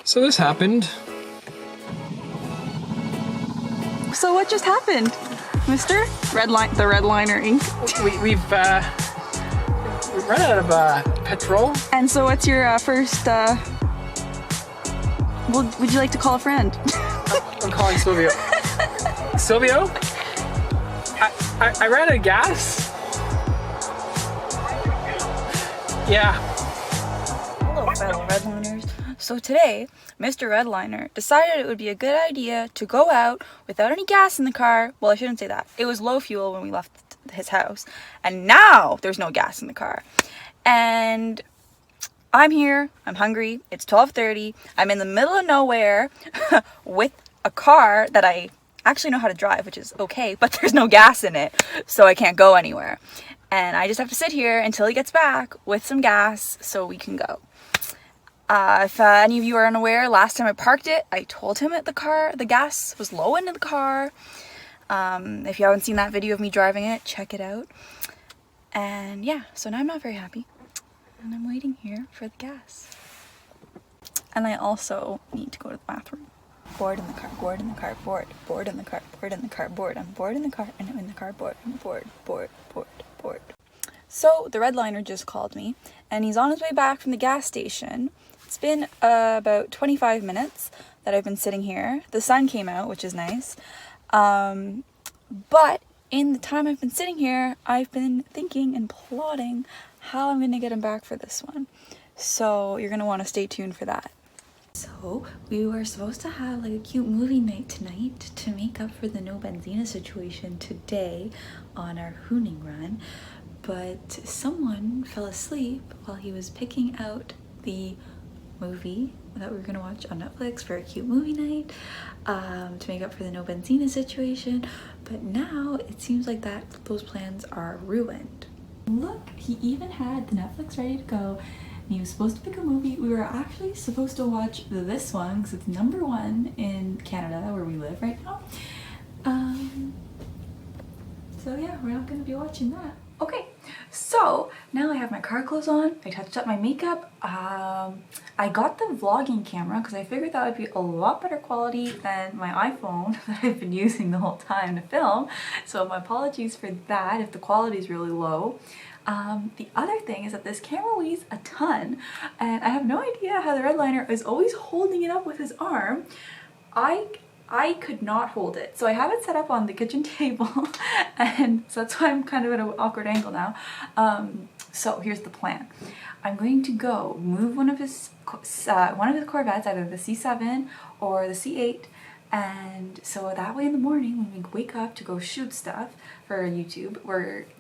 So this happened. So what just happened, Mr. The Redliner Inc.? We've run out of petrol. And so what's your first, would you like to call a friend? I'm calling Silvio. Silvio? I ran out of gas. Yeah. Hello, fellow Redliners. So today, Mr. Redliner decided it would be a good idea to go out without any gas in the car. Well, I shouldn't say that. It was low fuel when we left his house, and now there's no gas in the car. And I'm here, I'm hungry, it's 12:30, I'm in the middle of nowhere with a car that I actually know how to drive, which is okay, but there's no gas in it, so I can't go anywhere. And I just have to sit here until he gets back with some gas so we can go. If any of you are unaware, last time I parked it, I told him that the gas was low in the car. If you haven't seen that video of me driving it, check it out. And yeah, so now I'm not very happy. And I'm waiting here for the gas. And I also need to go to the bathroom. Bored in the car, bored in the car, bored in the car, bored in the car, bored. I'm bored in the car, and I'm in the car, bored. I'm bored. So the Redliner just called me, and he's on his way back from the gas station. It's been about 25 minutes that I've been sitting here. The sun came out, which is nice. But in the time I've been sitting here, I've been thinking and plotting how I'm gonna get him back for this one. So you're gonna want to stay tuned for that. So we were supposed to have like a cute movie night tonight to make up for the no benzina situation today on our hooning run, but someone fell asleep while he was picking out the movie that we were gonna watch on Netflix for a cute movie night to make up for the no benzina situation. But now it seems like those plans are ruined. Look, he even had the Netflix ready to go, and he was supposed to pick a movie. We were actually supposed to watch this one because it's #1 in Canada where we live right now. So yeah, we're not going to be watching that. Okay, so now I have my car clothes on. I touched up my makeup. I got the vlogging camera because I figured that would be a lot better quality than my iPhone that I've been using the whole time to film. So my apologies for that if the quality is really low. The other thing is that this camera weighs a ton, and I have no idea how the Redliner is always holding it up with his arm. I could not hold it, so I have it set up on the kitchen table, and so that's why I'm kind of at an awkward angle now. So here's the plan. I'm going to go move one of his Corvettes, either the C7 or the C8, and so that way in the morning when we wake up to go shoot stuff for YouTube,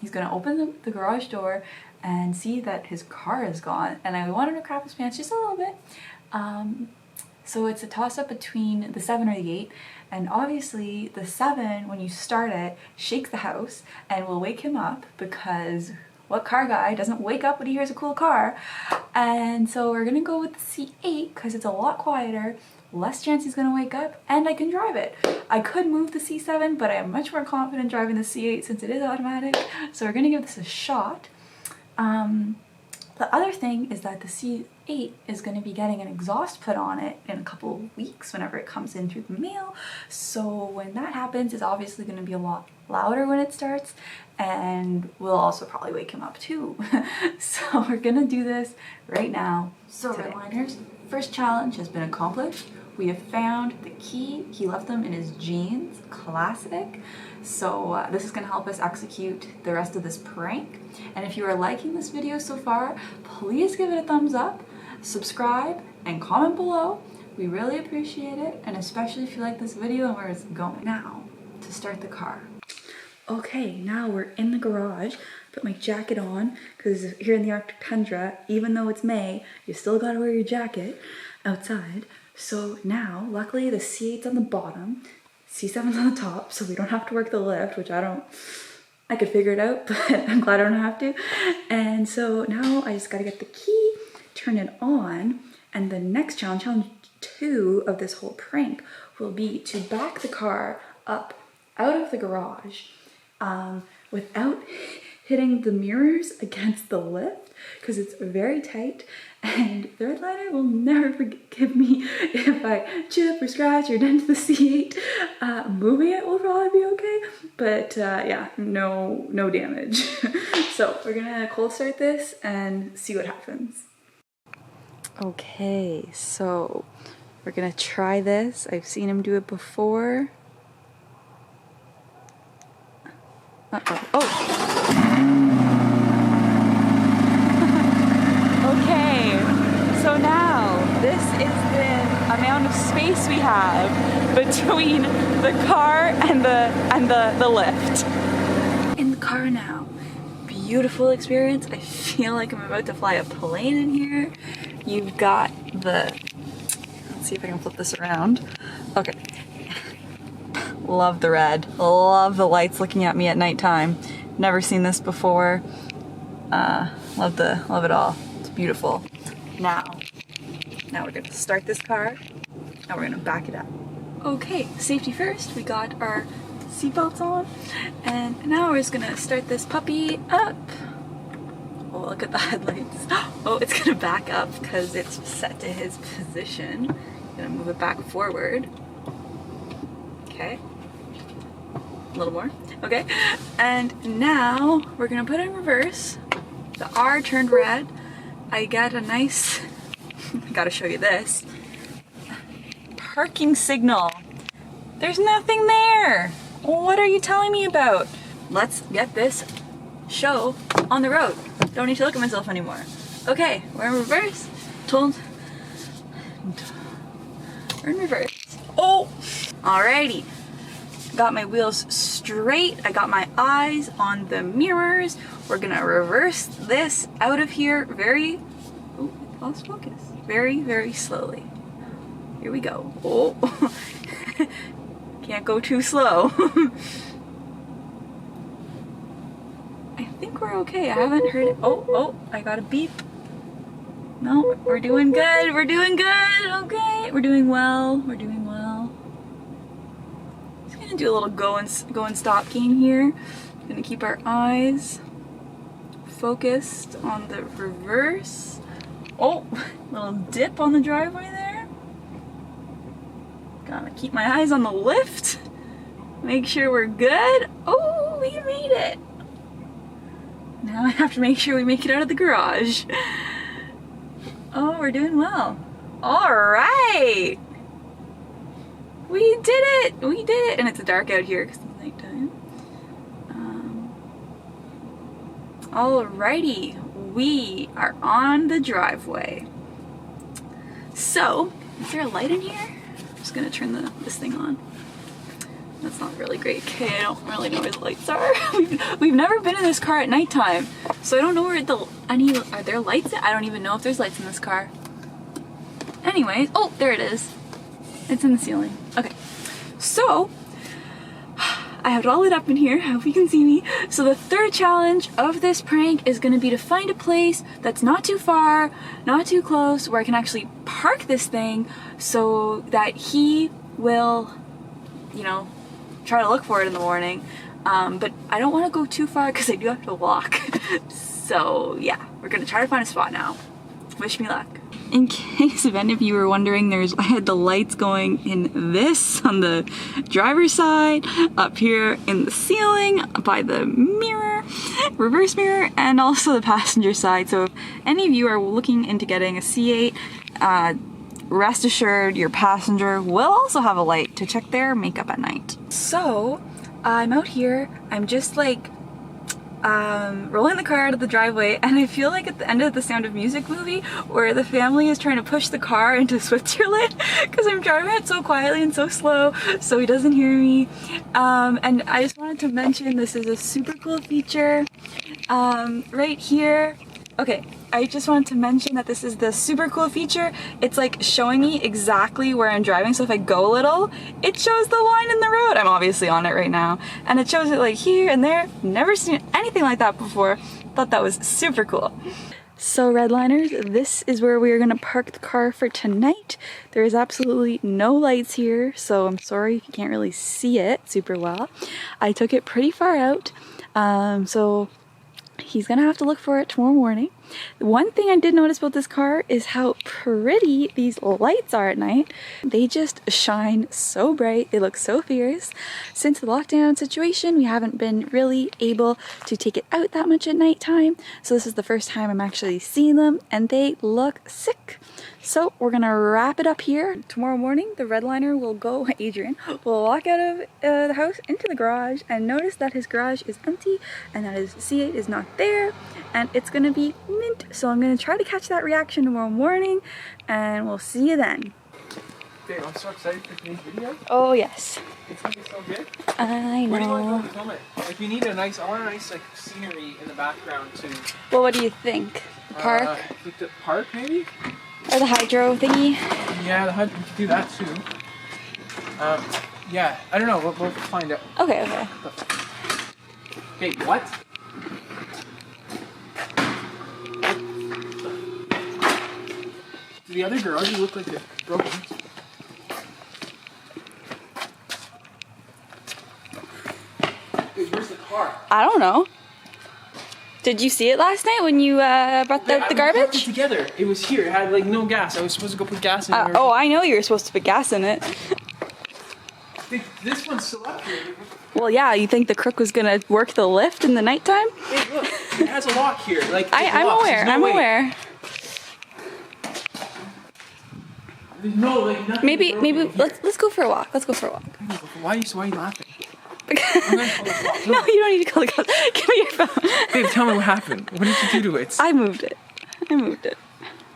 he's gonna open the garage door and see that his car is gone, and I want him to crap his pants just a little bit. So it's a toss-up between the 7 or the 8, and obviously the 7, when you start it, shakes the house and will wake him up, because what car guy doesn't wake up when he hears a cool car? And so we're gonna go with the C8 because it's a lot quieter, less chance he's gonna wake up, and I can drive it. I could move the C7, but I am much more confident driving the C8 since it is automatic, so we're gonna give this a shot. The other thing is that the C8 is going to be getting an exhaust put on it in a couple of weeks whenever it comes in through the mail. So when that happens, it's obviously going to be a lot louder when it starts, and we'll also probably wake him up too. So we're going to do this right now. So Redliners, first challenge has been accomplished. We have found the key. He left them in his jeans, classic. So this is gonna help us execute the rest of this prank. And if you are liking this video so far, please give it a thumbs up, subscribe, and comment below. We really appreciate it, and especially if you like this video and where it's going. Now, to start the car. Okay, now we're in the garage. Put my jacket on, because here in the Arctic tundra, even though it's May, you still gotta wear your jacket outside. So now, luckily the C8's on the bottom, C7's on the top, so we don't have to work the lift, which I could figure it out, but I'm glad I don't have to. And so now I just gotta get the key, turn it on, and the next challenge 2 of this whole prank, will be to back the car up out of the garage without hitting the mirrors against the lift because it's very tight, and the red liner will never forgive me if I chip or scratch or dent the C8. Moving it will probably be okay, but yeah, no damage. So we're gonna cold start this and see what happens. Okay, so we're gonna try this. I've seen him do it before. Okay, so now this is the amount of space we have between the car and the lift. In the car now. Beautiful experience. I feel like I'm about to fly a plane in here. You've got the, let's see if I can flip this around. Okay. Love the red. Love the lights looking at me at nighttime. Never seen this before. Love it all. It's beautiful. Now we're gonna start this car and we're gonna back it up. Okay, safety first. We got our seatbelts on, and now we're just gonna start this puppy up. Oh, look at the headlights. Oh, it's gonna back up because it's set to his position. Gonna move it back forward. Okay. A little more. Okay. And now we're gonna put it in reverse. The R turned red. I get a nice, I gotta show you this, parking signal. There's nothing there. What are you telling me about? Let's get this show on the road. Don't need to look at myself anymore. Okay, we're in reverse. We're in reverse. Oh! Alrighty. Got my wheels straight. I got my eyes on the mirrors. We're gonna reverse this out of here very, oh, lost focus. Very, very slowly. Here we go. Oh. Can't go too slow. I think we're okay. I haven't heard it. Oh, I got a beep. No, we're doing good. We're doing good. Okay. We're doing well. We're doing well. Just gonna do a little go and stop game here. Gonna keep our eyes focused on the reverse. Oh, little dip on the driveway there. Gotta keep my eyes on the lift. Make sure we're good. Oh, we made it. Now I have to make sure we make it out of the garage. Oh, we're doing well. All right. We did it. We did it. And it's dark out here because it's nighttime. Alrighty. We are on the driveway. So, is there a light in here? I'm just gonna turn this thing on. That's not really great. Okay, I don't really know where the lights are. We've never been in this car at nighttime, so I don't know where are there lights? I don't even know if there's lights in this car. Anyways, oh, there it is. It's in the ceiling. Okay, so I have it all lit up in here. I hope you can see me. So the third challenge of this prank is gonna be to find a place that's not too far, not too close, where I can actually park this thing so that he will, you know, try to look for it in the morning. But I don't want to go too far because I do have to walk. So yeah, we're gonna try to find a spot now. Wish me luck. In case if any of you were wondering, I had the lights going in this on the driver's side, up here in the ceiling by the mirror, reverse mirror, and also the passenger side. So if any of you are looking into getting a C8, rest assured your passenger will also have a light to check their makeup at night. So I'm out here, I'm just like rolling the car out of the driveway, and I feel like at the end of the Sound of Music movie where the family is trying to push the car into Switzerland because I'm driving it so quietly and so slow so he doesn't hear me. And I just wanted to mention this is a super cool feature right here. Okay, I just wanted to mention that this is the super cool feature. It's like showing me exactly where I'm driving, so if I go a little, it shows the line in the road. I'm obviously on it right now, and it shows it like here and there. Never seen anything like that before. Thought that was super cool. So redliners, this is where we are gonna park the car for tonight. There is absolutely no lights here, so I'm sorry if you can't really see it super well. I took it pretty far out, so he's gonna have to look for it tomorrow morning. One thing I did notice about this car is how pretty these lights are at night. They just shine so bright. They look so fierce. Since the lockdown situation, we haven't been really able to take it out that much at nighttime. So this is the first time I'm actually seeing them, and they look sick. So we're gonna wrap it up here. Tomorrow morning, the redliner will go, Adrian, will walk out of the house into the garage and notice that his garage is empty and that his C8 is not there, and it's gonna be mint. So I'm gonna try to catch that reaction tomorrow morning, and we'll see you then. Babe, I'm so excited for today's video. Oh yes. It's gonna be so good. I Where do you want know. to film it? Like, we need a nice, I want a nice like scenery in the background too. Well, what do you think? The park? Like the park maybe? Or the hydro thingy? Yeah, we could do that too. Yeah, I don't know. We'll find out. Okay, okay. Hey, what? Do the other garages look like they're broken? Wait, where's the car? I don't know. Did you see it last night when you brought out the We parked it garbage? together. It was here. It had like no gas. I was supposed to go put gas in it. Oh, I know you were supposed to put gas in it. This one's still up here. Well, yeah, you think the crook was gonna work the lift in the nighttime? Hey, look. It has a lock here. Like, I'm locks. aware. There's no I'm way. aware. There's no, like, nothing Maybe broken here. let's go for a walk. Let's go for a walk. Why are you laughing? I'm gonna call the clock. No, you don't need to call the cops. Give me your phone. Babe, tell me what happened. What did you do to it? I moved it.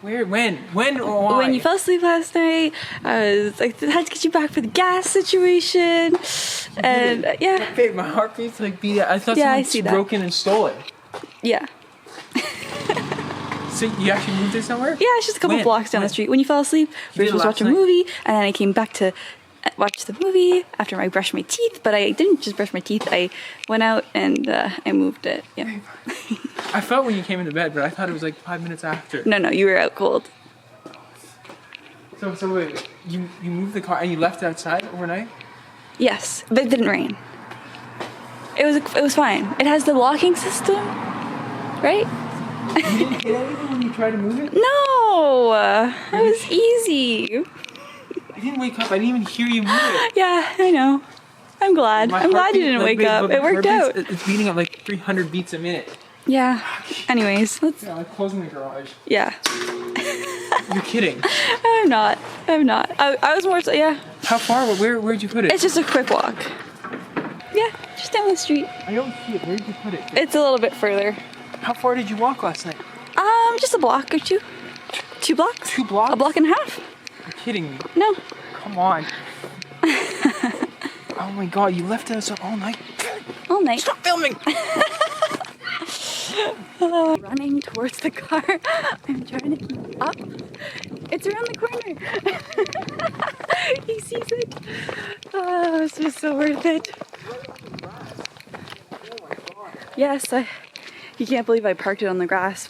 Where? When or why? When you fell asleep last night, I was like, I had to get you back for the gas situation, and yeah, Babe, my heart beats like beat. I thought Yeah, I someone see that. broke in and stole it. yeah. So you actually moved it somewhere? Yeah, it's just a couple When? blocks down the When? street. When you fell asleep, we were did it supposed to watch last a night? movie, and then I came back to watch the movie after I brushed my teeth, but I didn't just brush my teeth. I went out and I moved it. Yeah. I felt when you came into bed, but I thought it was like 5 minutes after. No, you were out cold. So wait, you moved the car and you left it outside overnight? Yes, but it didn't rain. It was fine. It has the locking system, right? You didn't hit anything when you tried to move it? No, that was easy. I didn't wake up. I didn't even hear you move it. Yeah, I know. I'm glad. My I'm glad you heartbeat, didn't like, wake up. but It worked heartbeats, out. It's beating at like 300 beats a minute. Yeah. Anyways, let's. Yeah, like closing the garage. Yeah. You're kidding. I'm not. I was more so. Yeah. How far? Where'd you put it? It's just a quick walk. Yeah, just down the street. I don't see it. Where'd you put it? It's a little bit further. How far did you walk last night? Just a block or two. 2 blocks? 2 blocks? A block and a half? You're kidding me. No. Come on. Oh my god, you left us up all night. All night. Stop filming! Running towards the car. I'm trying to keep up. It's around the corner. He sees it. Oh, this was so worth it. Yes, you can't believe I parked it on the grass.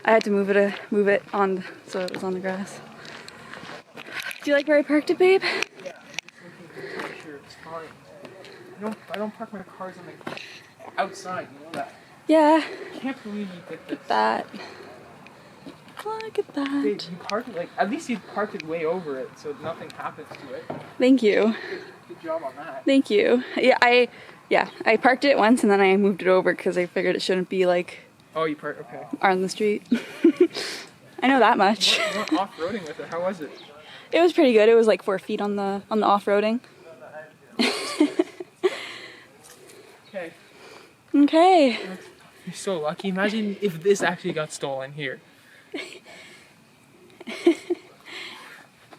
I had to move it on so it was on the grass. Do you like where I parked it, babe? Yeah, I'm just looking to make sure it's fine. I don't park my cars on the outside, you know that. Yeah. I can't believe you did this. That. Look at that. Babe, you parked it at least you parked it way over it so nothing happens to it. Thank you. Good job on that. Thank you. Yeah, I parked it once and then I moved it over because I figured it shouldn't be like Oh, you parked, okay. on the street. I know that much. You went off-roading with it, how was it? It was pretty good. It was like 4 feet on the off-roading. Okay. Okay. You're so lucky. Imagine if this actually got stolen here.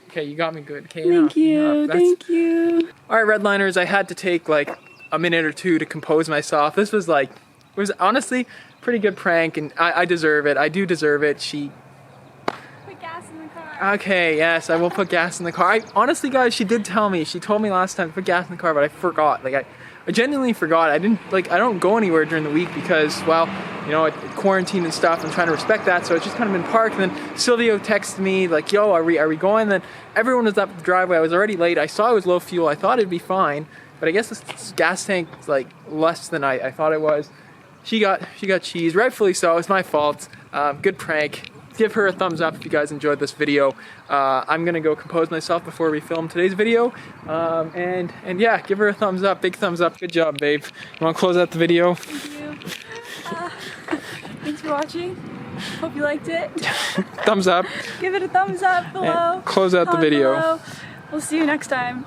Okay, you got me good. Okay, Thank you. That's- Thank you. All right, redliners, I had to take like a minute or two to compose myself. This was like, it was honestly pretty good prank, and I deserve it. I do deserve it. Put gas in the car. Okay, yes, I will put gas in the car. Honestly, guys, she did tell me. She told me last time to put gas in the car, but I forgot. Like, I genuinely forgot. I don't go anywhere during the week because, well, you know, quarantine and stuff. I'm trying to respect that, so it's just kind of been parked. And then Silvio texted me like, "Yo, are we going?" Then everyone was up the driveway. I was already late. I saw it was low fuel. I thought it'd be fine, but I guess this gas tank's like less than I thought it was. she got cheese, rightfully so. It's my fault. Good prank. Give her a thumbs up if you guys enjoyed this video. I'm gonna go compose myself before we film today's video. And yeah, give her a thumbs up, big thumbs up. Good job, babe. You wanna close out the video? Thank you. Thanks for watching. Hope you liked it. Thumbs up. Give it a thumbs up below. And close out the video. Below. We'll see you next time.